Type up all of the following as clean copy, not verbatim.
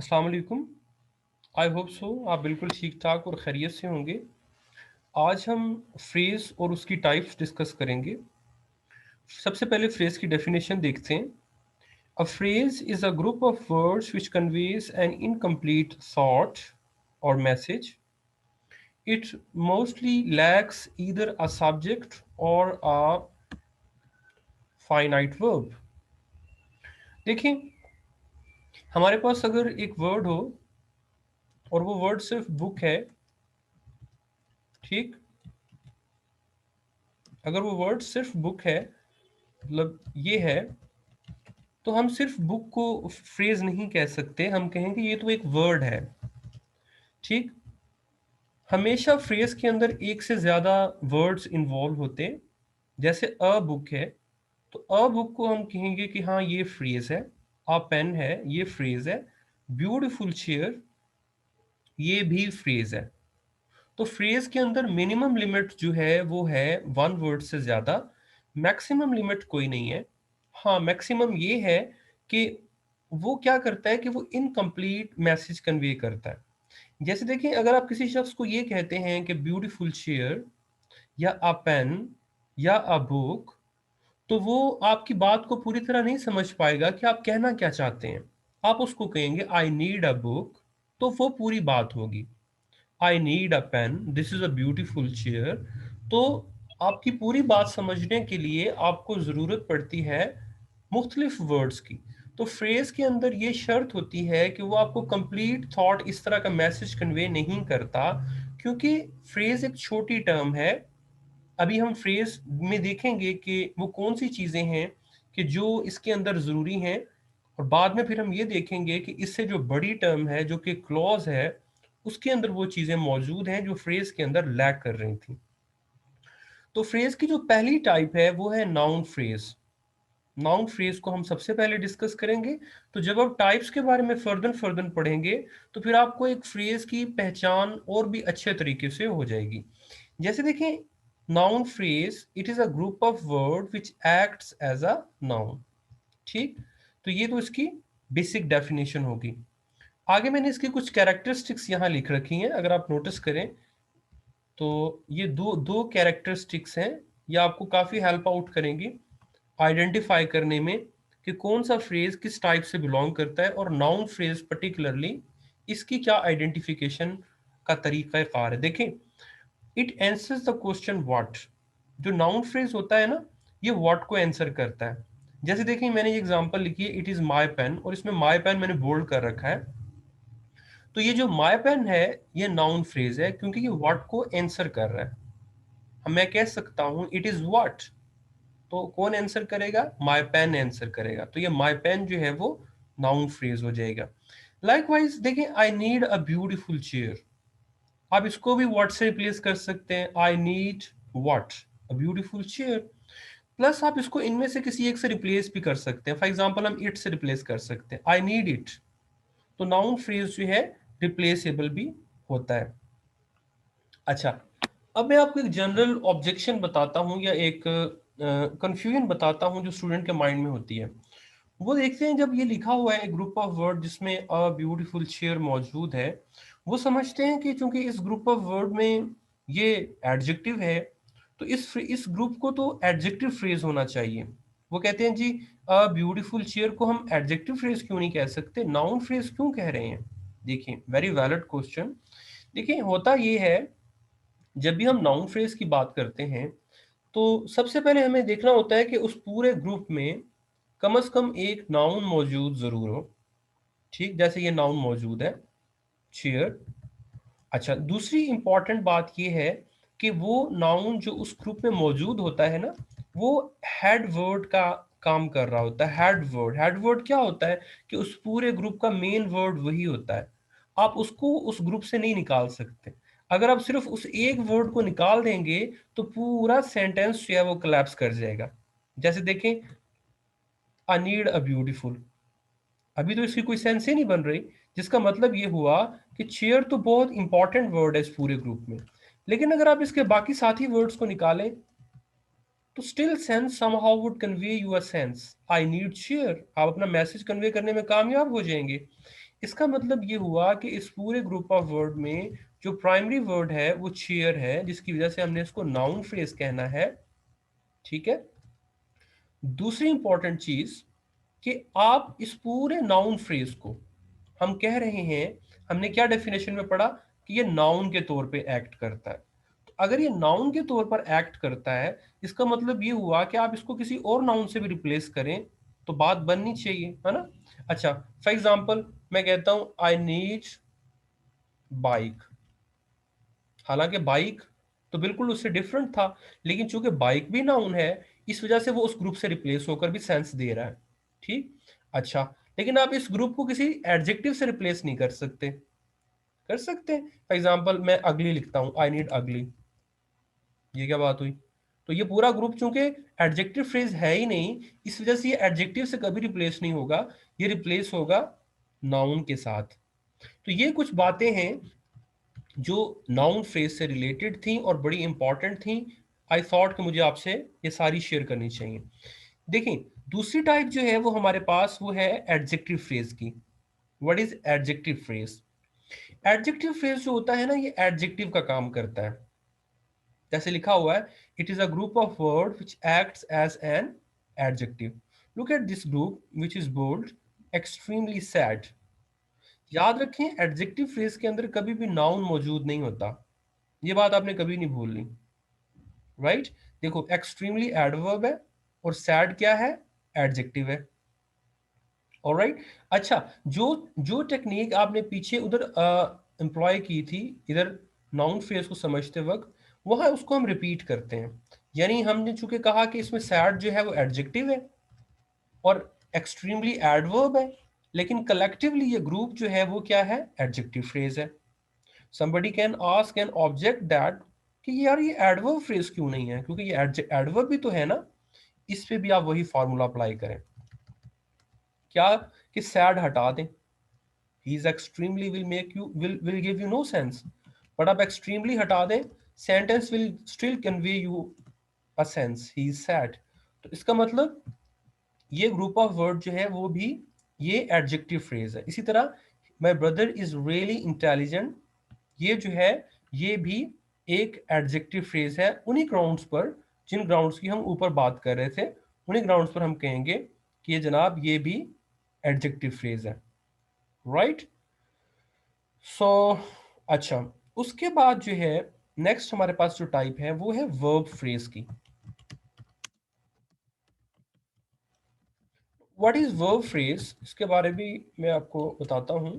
अस्सलाम वालेकुम। I hope so आप बिल्कुल ठीक ठाक और खैरियत से होंगे। आज हम फ्रेज़ और उसकी टाइप्स डिस्कस करेंगे। सबसे पहले फ्रेज़ की डेफिनेशन देखते हैं। A phrase is a group of words which conveys an incomplete thought or message. It mostly lacks either a subject or a finite verb. देखिए, हमारे पास अगर एक वर्ड हो और वो वर्ड सिर्फ बुक है, ठीक, अगर वो वर्ड सिर्फ बुक है, मतलब ये है, तो हम सिर्फ बुक को फ्रेज नहीं कह सकते, हम कहेंगे ये तो एक वर्ड है। ठीक, हमेशा फ्रेज के अंदर एक से ज्यादा वर्ड्स इन्वॉल्व होते हैं। जैसे अ बुक है, तो अ बुक को हम कहेंगे कि हाँ ये फ्रेज है। अ पेन है, ये फ्रेज है। ब्यूटीफुल चेयर, ये भी फ्रेज है। तो फ्रेज के अंदर मिनिमम लिमिट जो है वो है वन वर्ड से ज्यादा। मैक्सिमम लिमिट कोई नहीं है। हाँ, मैक्सिमम ये है कि वो क्या करता है कि वो इनकम्प्लीट मैसेज कन्वे करता है। जैसे देखिए, अगर आप किसी शख्स को ये कहते हैं कि ब्यूटीफुल चेयर या अ पेन या अ बुक, तो वो आपकी बात को पूरी तरह नहीं समझ पाएगा कि आप कहना क्या चाहते हैं। आप उसको कहेंगे आई नीड अ बुक, तो वो पूरी बात होगी। I need a pen, this is a beautiful chair. तो आपकी पूरी बात समझने के लिए आपको ज़रूरत पड़ती है मुख्तलिफ वर्ड्स की। तो फ्रेज के अंदर ये शर्त होती है कि वो आपको कंप्लीट थॉट, इस तरह का मैसेज कन्वे नहीं करता, क्योंकि फ्रेज एक छोटी टर्म है। अभी हम फ्रेज में देखेंगे कि वो कौन सी चीज़ें हैं कि जो इसके अंदर ज़रूरी हैं, और बाद में फिर हम ये देखेंगे कि इससे जो बड़ी टर्म है, जो कि क्लॉज है, उसके अंदर वो चीज़ें मौजूद हैं जो फ्रेज के अंदर लैक कर रही थी। तो फ्रेज की जो पहली टाइप है वो है नाउन फ्रेज। नाउन फ्रेज को हम सबसे पहले डिस्कस करेंगे। तो जब आप टाइप्स के बारे में फर्दर फर्दर पढ़ेंगे, तो फिर आपको एक फ्रेज की पहचान और भी अच्छे तरीके से हो जाएगी। जैसे देखिए, noun phrase it is a group of word which acts as a noun. ठीक, तो ये तो इसकी बेसिक डेफिनेशन होगी। आगे मैंने इसकी कुछ कैरेक्टरिस्टिक्स यहाँ लिख रखी हैं, अगर आप नोटिस करें तो ये दो दो कैरेक्टरिस्टिक्स हैं। ये आपको काफ़ी हेल्प आउट करेंगी आइडेंटिफाई करने में कि कौन सा फ्रेज किस टाइप से बिलोंग करता है, और नाउन फ्रेज पर्टिकुलरली इसकी क्या आइडेंटिफिकेशन का तरीका कार है। देखें, it answers the question what. जो नाउन फ्रेज होता है ना, ये व्हाट को आंसर करता है। जैसे देखिए, मैंने ये एग्जांपल लिखी है, इट इज माय पेन, और इसमें माय पेन मैंने बोल्ड कर रखा है। तो ये जो माय पेन है, ये नाउन फ्रेज है क्योंकि ये व्हाट को आंसर कर रहा है। मैं कह सकता हूं इट इज व्हाट, तो कौन आंसर करेगा? माय पेन आंसर करेगा। तो ये माय पेन जो है वो नाउन फ्रेज हो जाएगा। लाइकवाइज देखिए, आई नीड अ ब्यूटीफुल चेयर, आप इसको भी व्हाट से रिप्लेस कर सकते हैं। I need what, a beautiful chair. Plus आप इसको इनमें से किसी एक से रिप्लेस भी कर सकते हैं। फॉर एग्जाम्पल, हम इट से रिप्लेस कर सकते हैं, आई नीड इट। तो नाउन फ्रेज जो है रिप्लेसेबल भी होता है। अच्छा, अब मैं आपको एक जनरल ऑब्जेक्शन बताता हूँ या एक कंफ्यूजन बताता हूँ जो स्टूडेंट के माइंड में होती है। वो देखते हैं, जब ये लिखा हुआ है ग्रुप ऑफ वर्ड जिसमें अ ब्यूटीफुल चेयर मौजूद है, वो समझते हैं कि चूंकि इस ग्रुप ऑफ वर्ड में ये एडजेक्टिव है, तो इस ग्रुप को तो एडजेक्टिव फ्रेज होना चाहिए। वो कहते हैं जी, अ ब्यूटीफुल चेयर को हम एडजेक्टिव फ्रेज क्यों नहीं कह सकते, नाउन फ्रेज क्यों कह रहे हैं? देखिए, वेरी वैलिड क्वेश्चन। देखिए, होता ये है, जब भी हम नाउन फ्रेज की बात करते हैं, तो सबसे पहले हमें देखना होता है कि उस पूरे ग्रुप में कम से कम एक नाउन मौजूद जरूर हो। ठीक, जैसे ये नाउन मौजूद है, चेयर। अच्छा, दूसरी इंपॉर्टेंट बात ये है कि वो नाउन जो उस ग्रुप में मौजूद होता है ना, वो हेड वर्ड का काम कर रहा होता है। हेड वर्ड क्या होता है कि उस पूरे ग्रुप का मेन वर्ड वही होता है। आप उसको उस ग्रुप से नहीं निकाल सकते। अगर आप सिर्फ उस एक वर्ड को निकाल देंगे, तो पूरा सेंटेंस जो है वो कोलैप्स कर जाएगा। जैसे देखें, आई नीड अ ब्यूटीफुल, अभी तो इसकी कोई सेंस ही नहीं बन रही। जिसका मतलब ये हुआ कि चेयर तो बहुत इंपॉर्टेंट वर्ड है इस पूरे ग्रुप में, लेकिन अगर आप इसके बाकी साथी वर्ड्स को निकालें, तो still sense somehow would convey your sense. I need chair, आप अपना मैसेज कन्वे करने में कामयाब हो जाएंगे। इसका मतलब ये हुआ कि इस पूरे ग्रुप ऑफ वर्ड में जो प्राइमरी वर्ड है वो चेयर है, जिसकी वजह से हमने इसको नाउन फ्रेज कहना है। ठीक है। दूसरी इंपॉर्टेंट चीज कि आप इस पूरे नाउन फ्रेज को, हम कह रहे हैं, हमने क्या डेफिनेशन में पढ़ा कि ये नाउन के तौर पे एक्ट करता है। तो अगर ये नाउन के तौर पर एक्ट करता है, इसका मतलब ये हुआ कि आप इसको किसी और नाउन से भी रिप्लेस करें तो बात बननी चाहिए, है ना। अच्छा, फॉर एग्जाम्पल मैं कहता हूं आई नीड बाइक। हालांकि बाइक तो बिल्कुल उससे डिफरेंट था, लेकिन चूंकि बाइक भी नाउन है, इस वजह से वो उस ग्रुप से रिप्लेस होकर भी सेंस दे रहा है। ठीक। अच्छा, लेकिन आप इस ग्रुप को किसी एडजेक्टिव से रिप्लेस नहीं कर सकते। कर सकते हैं, फॉर एग्जाम्पल मैं अगली लिखता हूं, आई नीड अगली। ये क्या बात हुई? तो ये पूरा ग्रुप चूंकि एडजेक्टिव फ्रेज है ही नहीं, इस वजह से ये एडजेक्टिव से कभी रिप्लेस नहीं होगा, ये रिप्लेस होगा नाउन के साथ। तो ये कुछ बातें हैं जो नाउन फ्रेज से रिलेटेड थी और बड़ी इंपॉर्टेंट थी। आई थॉट कि मुझे आपसे ये सारी शेयर करनी चाहिए। देखिए, दूसरी टाइप जो है वो हमारे पास वो है एडजेक्टिव फ्रेज की। What is adjective phrase? Adjective phrase जो होता है ना, ये एडजेक्टिव का काम करता है। जैसे लिखा हुआ है, it is a group of word which acts as an adjective. Look at this group which is bold, extremely sad. याद रखें, एडजेक्टिव फ्रेज के अंदर कभी भी नाउन मौजूद नहीं होता। ये बात आपने कभी नहीं भूलनी। राइट। देखो, एक्सट्रीमली एडवर्ब है और सैड क्या है? एडजेक्टिव है। ऑलराइट। अच्छा, जो जो टेक्निक आपने पीछे उधर एम्प्लॉय की थी, इधर नाउन फ्रेज को समझते वक्त, वहां उसको हम रिपीट करते हैं। यानी हमने चूंकि कहा कि इसमें सैड जो है वो एडजेक्टिव है और एक्सट्रीमली एडवर्ब है, लेकिन कलेक्टिवली ये ग्रुप जो है वो क्या है? एडजेक्टिव फ्रेज है। somebody can ask an object that कि यार ये एडवर्ब फ्रेज क्यों नहीं है, क्योंकि ये एडवर्ब भी तो है ना। इस पे भी आप वही फॉर्मूला अप्लाई करें, क्या कि सैड हटा दें। He is extremely will make you will give you know sense, but आप एक्सट्रीमली हटा दें, sentence will still convey you a sense, he is sad. तो इसका मतलब ये ग्रुप ऑफ वर्ड जो है वो भी ये एडजेक्टिव फ्रेज है। इसी तरह my brother is really intelligent, ये जो है ये भी एक एडजेक्टिव फ्रेज है। उन्हीं ग्राउंड्स पर, जिन ग्राउंड्स की हम ऊपर बात कर रहे थे, उन्हीं ग्राउंड्स पर हम कहेंगे कि ये जनाब ये भी एडजेक्टिव फ्रेज है। राइट। सो अच्छा, उसके बाद जो है नेक्स्ट हमारे पास जो टाइप है वो है वर्ब फ्रेज की। व्हाट इज वर्ब फ्रेज, इसके बारे में भी मैं आपको बताता हूं।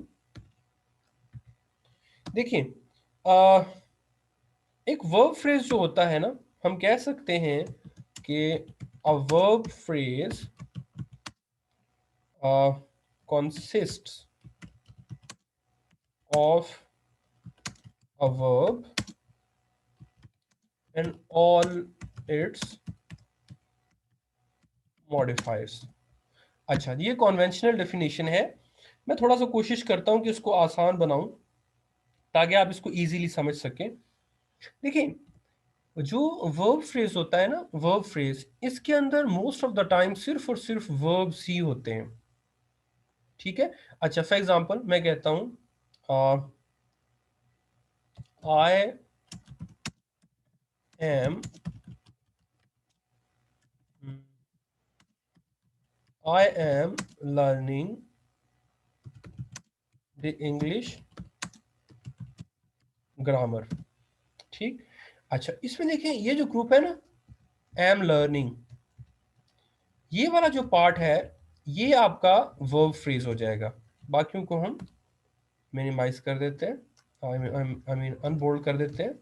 देखिए, एक वर्ब फ्रेज जो होता है ना, हम कह सकते हैं कि a verb phrase consists of a verb and all its modifiers। अच्छा, ये कॉन्वेंशनल डेफिनेशन है। मैं थोड़ा सा कोशिश करता हूं कि इसको आसान बनाऊं ताकि आप इसको इजीली समझ सकें। देखिए, जो वर्ब फ्रेज होता है ना, वर्ब फ्रेज, इसके अंदर मोस्ट ऑफ द टाइम सिर्फ और सिर्फ वर्ब्स ही होते हैं। ठीक है। अच्छा, फॉर एग्जांपल मैं कहता हूं I am I am learning the English grammar. ठीक। अच्छा, इसमें देखिए ये जो ग्रुप है ना, एम लर्निंग, ये वाला जो पार्ट है ये आपका वर्ब फ्रेज हो जाएगा। बाकियों को हम मिनिमाइज कर देते हैं, आई मीन अनबोल्ड कर देते हैं।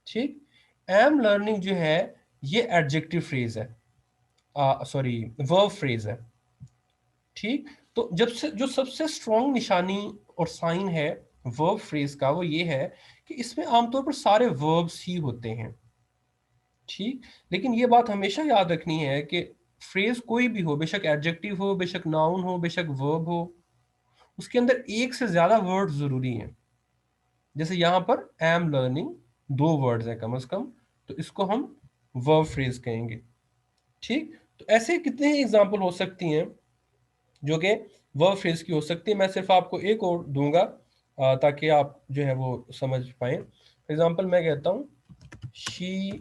ठीक। एम लर्निंग जो है ये एडजेक्टिव फ्रेज है, सॉरी वर्ब फ्रेज है। ठीक। तो जब से जो सबसे स्ट्रॉन्ग निशानी और साइन है वर्ब फ्रेज का वो ये है कि इसमें आमतौर पर सारे वर्ब्स ही होते हैं। ठीक। लेकिन ये बात हमेशा याद रखनी है कि फ्रेज कोई भी हो, बेशक एडजेक्टिव हो, बेशक नाउन हो, बेशक वर्ब हो, उसके अंदर एक से ज्यादा वर्ड जरूरी हैं। जैसे यहां पर एम लर्निंग, दो वर्ड्स हैं कम से कम, तो इसको हम वर्ब फ्रेज कहेंगे। ठीक। तो ऐसे कितने ही एग्जाम्पल हो सकती हैं जो कि वर्ब फ्रेज की हो सकती है। मैं सिर्फ आपको एक और दूंगा ताकि आप जो है वो समझ पाए। फॉर एग्जाम्पल मैं कहता हूँ she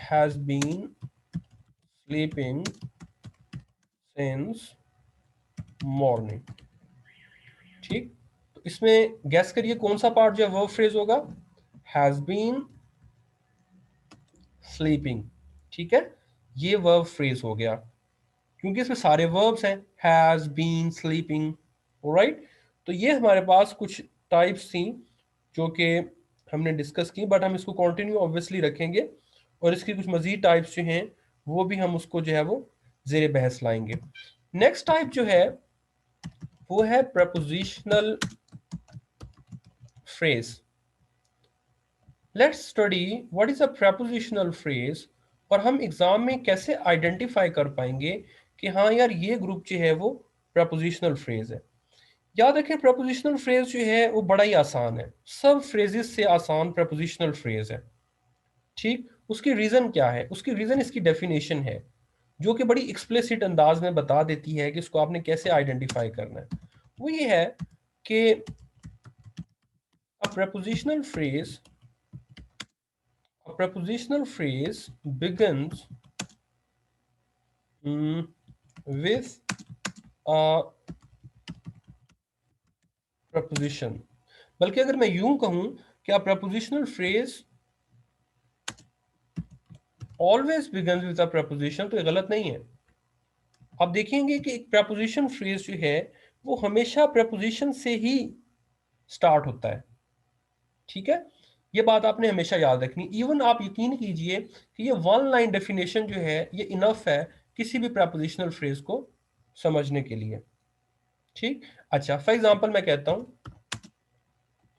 has been sleeping since morning. ठीक, तो इसमें गैस करिए कौन सा पार्ट जो है वर्ब फ्रेज होगा, हैज बीन स्लीपिंग। ठीक है, ये वर्ब फ्रेज हो गया क्योंकि इसमें सारे वर्ब्स हैं, हैज बीन स्लीपिंग। ऑलराइट, तो ये हमारे पास कुछ टाइप्स थी जो कि हमने डिस्कस की, बट हम इसको कंटिन्यू ऑब्वियसली रखेंगे और इसकी कुछ मजीद टाइप्स जो हैं वो भी हम उसको जो है वो जेर बहस लाएंगे। नेक्स्ट टाइप जो है वो है prepositional phrase. Let's study what is a prepositional phrase, और हम एग्जाम में कैसे आइडेंटिफाई कर पाएंगे कि हाँ यार ये ग्रुप जो है वो प्रपोजिशनल फ्रेज है। याद रखें प्रपोजिशनल फ्रेज जो है वो बड़ा ही आसान है, सब फ्रेजेस से आसान प्रपोजिशनल फ्रेज है। ठीक, उसकी रीजन क्या है, उसकी रीजन इसकी डेफिनेशन है जो कि बड़ी एक्सप्लिसिट अंदाज में बता देती है कि इसको आपने कैसे आइडेंटिफाई करना है। वो ये है कि a prepositional phrase a prepositional phrase begins with a preposition। बल्कि अगर मैं यूं कहूं कि a prepositional phrase always begins with a preposition, तो ये गलत नहीं है। आप देखेंगे कि एक preposition phrase जो है वो हमेशा preposition से ही स्टार्ट होता है। ठीक है, ये बात आपने हमेशा याद रखनी। इवन आप यकीन कीजिए कि ये वन लाइन डेफिनेशन जो है ये इनफ है किसी भी प्रपोजिशनल फ्रेज को समझने के लिए। ठीक, अच्छा फॉर एग्जांपल मैं कहता हूं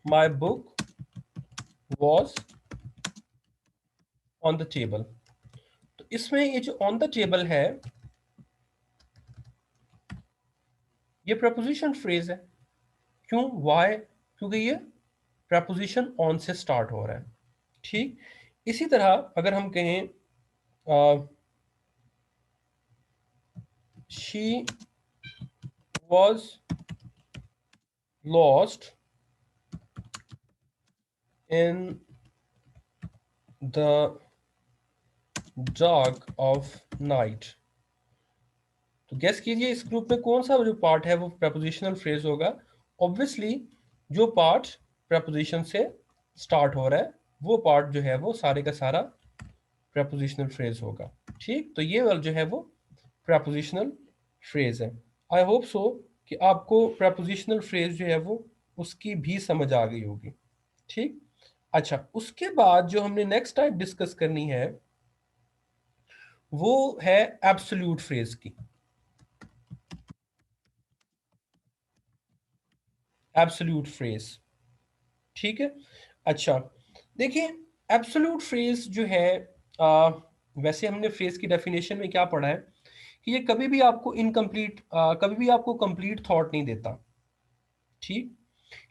my book was on the table. तो इसमें ये जो ऑन द टेबल है ये प्रपोजिशन फ्रेज है। क्यों, वाई, क्योंकि ये प्रपोजिशन ऑन से स्टार्ट हो रहा है। ठीक, इसी तरह अगर हम कहें she was lost in the dark of night। तो गैस कीजिए इस ग्रुप में कौन सा जो पार्ट है वो प्रपोजिशनल फ्रेज होगा। ऑब्वियसली जो पार्ट प्रपोजिशन से स्टार्ट हो रहा है वो पार्ट जो है वो सारे का सारा प्रपोजिशनल फ्रेज होगा। ठीक, तो ये वाला जो है वो प्रपोजिशनल फ्रेज है। आई होप सो कि आपको प्रपोजिशनल फ्रेज जो है वो उसकी भी समझ आ गई होगी। ठीक, अच्छा उसके बाद जो हमने नेक्स्ट टाइप डिस्कस करनी है वो है एब्सोल्यूट फ्रेज की। एब्सोल्यूट फ्रेज, ठीक है। अच्छा देखिए एब्सोल्यूट फ्रेज जो है वैसे हमने फ्रेज की डेफिनेशन में क्या पढ़ा है कि ये कभी भी आपको इनकम्प्लीट कभी भी आपको कंप्लीट थॉट नहीं देता। ठीक,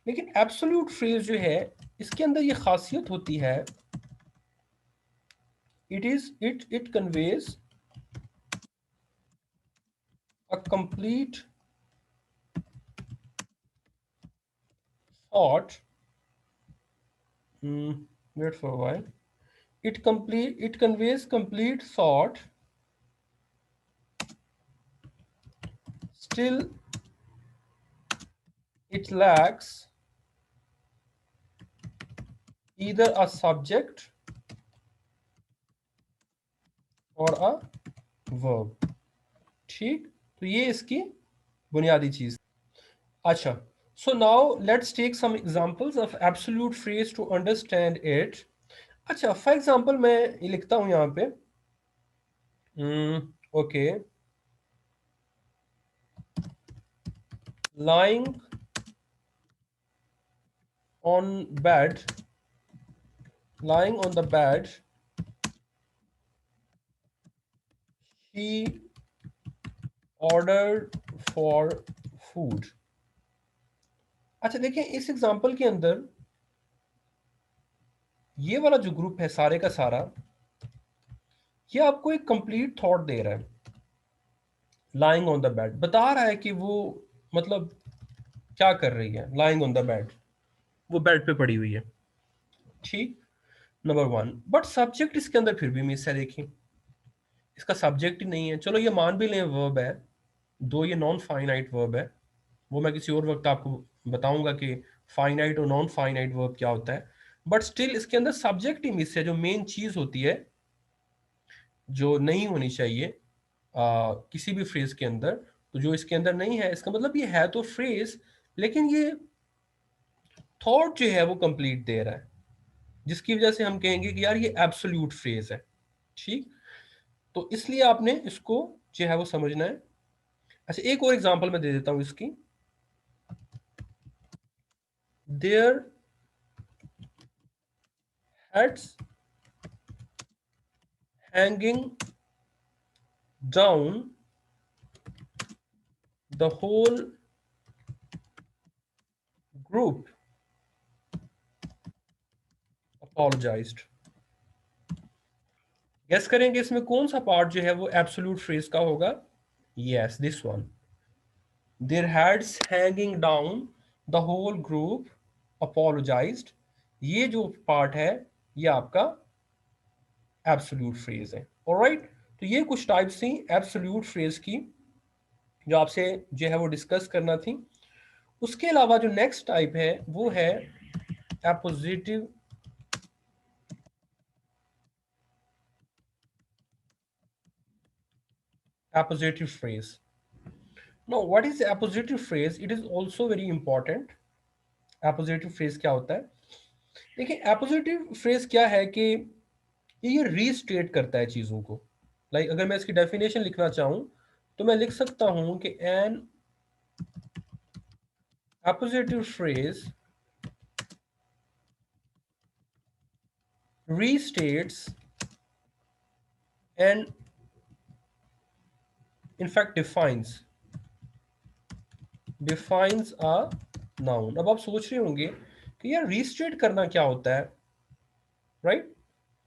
लेकिन एब्सोल्यूट फ्रेज जो है इसके अंदर ये खासियत होती है, it conveys a complete thought. Wait for a while. It conveys complete thought, still it lacks either a subject or a verb। ठीक, तो ये इसकी बुनियादी चीज। अच्छा, so now let's take some examples of absolute phrase to understand it। अच्छा for example मैं ये लिखता हूं यहां पे okay, lying on bed, lying on the bed, she ordered for food। अच्छा देखिए इस एग्जांपल के अंदर ये वाला जो ग्रुप है सारे का सारा ये आपको एक कंप्लीट थॉट दे रहा है। लाइंग ऑन द बेड बता रहा है कि वो मतलब क्या कर रही है, लाइंग ऑन द बेड, वो बेड पे पड़ी हुई है। ठीक, नंबर वन। बट सब्जेक्ट इसके अंदर फिर भी मिस है, देखिए इसका सब्जेक्ट ही नहीं है। चलो ये मान भी लें वर्ब है, दो ये नॉन फाइनाइट वर्ब है, वो मैं किसी और वक्त आपको बताऊंगा कि फाइनाइट और नॉन फाइनाइट वर्ब क्या होता है। बट स्टिल इसके अंदर सब्जेक्ट ही मिस है, जो मेन चीज होती है, जो नहीं होनी चाहिए किसी भी फ्रेज के अंदर। तो जो इसके अंदर नहीं है, इसका मतलब ये है तो फ्रेज, लेकिन ये थॉट जो है वो कंप्लीट दे रहा है, जिसकी वजह से हम कहेंगे कि यार ये एब्सोल्यूट फ्रेज है। ठीक, तो इसलिए आपने इसको जो है वो समझना है। अच्छा, एक और एग्जांपल मैं दे देता हूं इसकी। Their heads hanging down the whole group apologized। Guess करेंगे इसमें कौन सा पार्ट जो है वो एब्सोल्यूट फ्रेज का होगा? Yes, this one. their heads hanging down the whole group apologized। ये जो पार्ट है ये आपका एब्सोल्यूट फ्रेज है। ऑलराइट, तो ये कुछ टाइप्स थी एब्सोल्यूट फ्रेज की जो आपसे जो है वो डिस्कस करना थी। उसके अलावा जो नेक्स्ट टाइप है वो है एपोजिटिव appositive phrase। Now what is the appositive phrase? It is also very important। appositive phrase क्या होता है? देखिए appositive phrase क्या है कि ये रीस्टेट करता है चीजों को। लाइक अगर मैं इसकी डेफिनेशन लिखना चाहूं तो मैं लिख सकता हूं कि N appositive phrase restates and in fact defines a noun। अब आप सोच रहे होंगे कि यार रीस्टेट करना क्या होता है, राइट?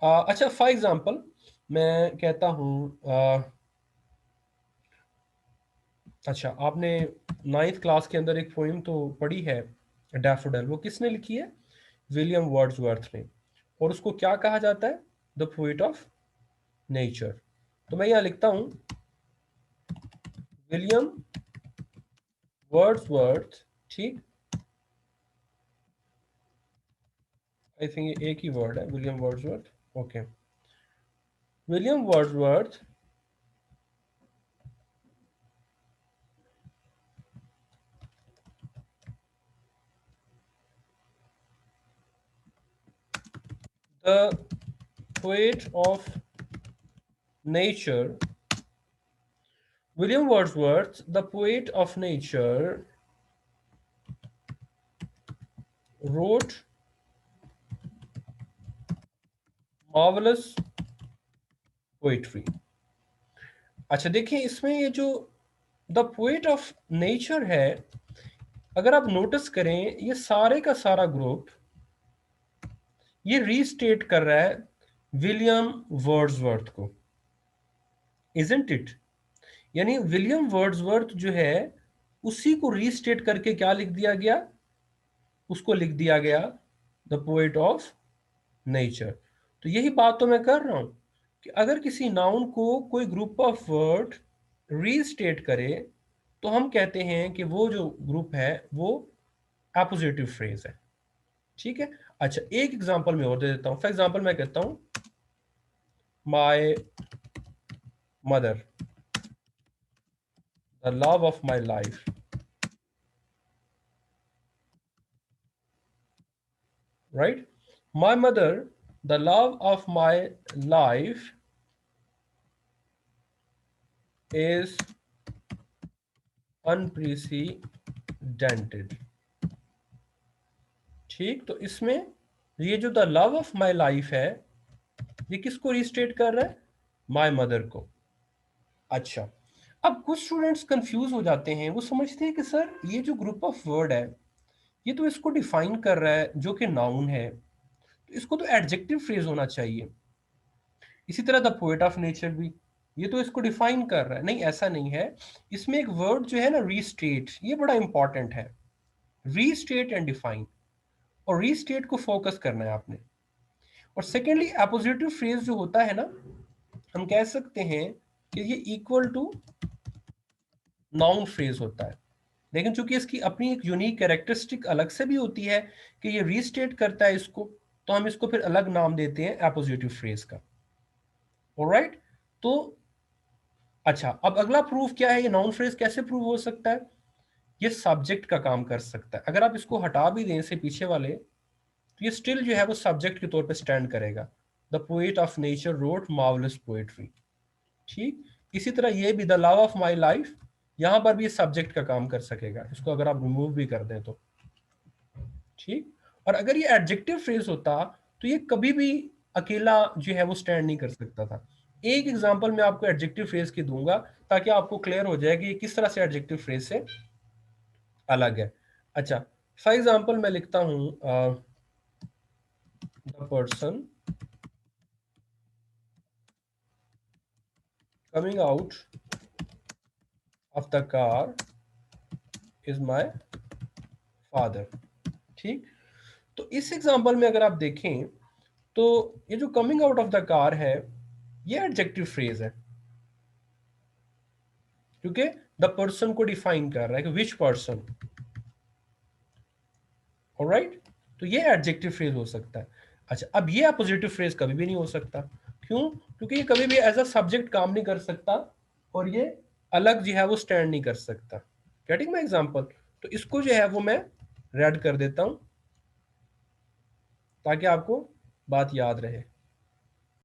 अच्छा, फॉर एग्जांपल मैं कहता हूं अच्छा, आपने नाइन्थ क्लास के अंदर एक पोइम तो पढ़ी है, डैफोडिल। वो किसने लिखी है? विलियम वर्ड्सवर्थ ने। और उसको क्या कहा जाता है? The poet of nature. तो मैं यहाँ लिखता हूँ विलियम वर्ड्सवर्थ। ठीक, आई थिंक ये एक ही वर्ड है, William Wordsworth. Okay, William Wordsworth the poet of nature. William Wordsworth, the poet of nature, wrote marvelous poetry। अच्छा देखिए, इसमें ये जो द पोएट ऑफ नेचर है, अगर आप नोटिस करें ये सारे का सारा ग्रुप ये रीस्टेट कर रहा है विलियम वर्ड्सवर्थ को, इजंट इट? यानी विलियम वर्ड्सवर्थ जो है उसी को रीस्टेट करके क्या लिख दिया गया? उसको लिख दिया गया द पोएट ऑफ नेचर। तो यही बात तो मैं कर रहा हूं कि अगर किसी नाउन को कोई ग्रुप ऑफ वर्ड रीस्टेट करे तो हम कहते हैं कि वो जो ग्रुप है वो एपोजिटिव फ्रेज है। ठीक है। अच्छा, एक एग्जांपल मैं और दे देता हूं। फॉर एग्जांपल मैं कहता हूं my mother, the love of my life. Right, my mother, the love of my life is unprecedented. ठीक, तो इसमें ये जो the love of my life है ये किसको रिस्टेट कर रहा है? माई मदर को। अच्छा, अब कुछ स्टूडेंट्स कंफ्यूज हो जाते हैं, वो समझते हैं कि सर ये जो ग्रुप ऑफ वर्ड है ये तो इसको डिफाइन कर रहा है जो कि नाउन है, तो इसको तो एडजेक्टिव फ्रेज होना चाहिए। इसी तरह द पोएट ऑफ नेचर भी। ये तो इसको डिफाइन कर रहा है। नहीं, ऐसा नहीं है। इसमें एक वर्ड जो है ना, रीस्टेट, ये बड़ा इंपॉर्टेंट है। रीस्टेट एंड डिफाइन, और रीस्टेट को फोकस करना है आपने। और सेकेंडली अपोजिटिव फ्रेज जो होता है ना, हम कह सकते हैं कि ये इक्वल टू नाउन फ्रेज होता है। लेकिन चूंकि इसकी अपनी एक यूनिक कैरेक्टरिस्टिक अलग से भी होती है कि ये रीस्टेट करता है इसको, तो हम इसको फिर अलग नाम देते हैं अपोजिटिव फ्रेज का। ऑलराइट, तो अच्छा, अब अगला प्रूफ क्या है, ये नाउन फ्रेज कैसे प्रूव हो सकता है? ये सब्जेक्ट का काम कर सकता है। अगर आप इसको हटा भी दें से पीछे वाले, तो ये स्टिल जो है वो सब्जेक्ट के तौर पे स्टैंड करेगा। The poet of nature wrote marvellous poetry. ठीक, इसी तरह ये भी the love of my life, यहां पर भी सब्जेक्ट का काम कर सकेगा, इसको अगर आप रिमूव भी कर दें तो। ठीक, और अगर ये एडजेक्टिव फ्रेज होता तो ये कभी भी अकेला जो है वो स्टैंड नहीं कर सकता था। एक एग्जांपल मैं आपको एडजेक्टिव फ्रेज की दूंगा ताकि आपको क्लियर हो जाए कि ये किस तरह से एडजेक्टिव फ्रेज से अलग है। अच्छा, फॉर एग्जांपल मैं लिखता हूं the person coming out of the car is my father. ठीक, तो इस एग्जांपल में अगर आप देखें तो ये जो coming out of the car है, ये एडजेक्टिव फ्रेज है, क्योंकि द पर्सन को डिफाइन कर रहा है कि विच पर्सन। ऑलराइट, तो ये एडजेक्टिव फ्रेज हो सकता है। अच्छा, अब ये अपोजिटिव फ्रेज कभी भी नहीं हो सकता। क्यों? क्योंकि ये कभी भी एज अ सब्जेक्ट काम नहीं कर सकता, और ये अलग जो है वो स्टैंड नहीं कर सकता। Getting my example? तो इसको जो है वो मैं रेड कर देता हूं ताकि आपको बात याद रहे।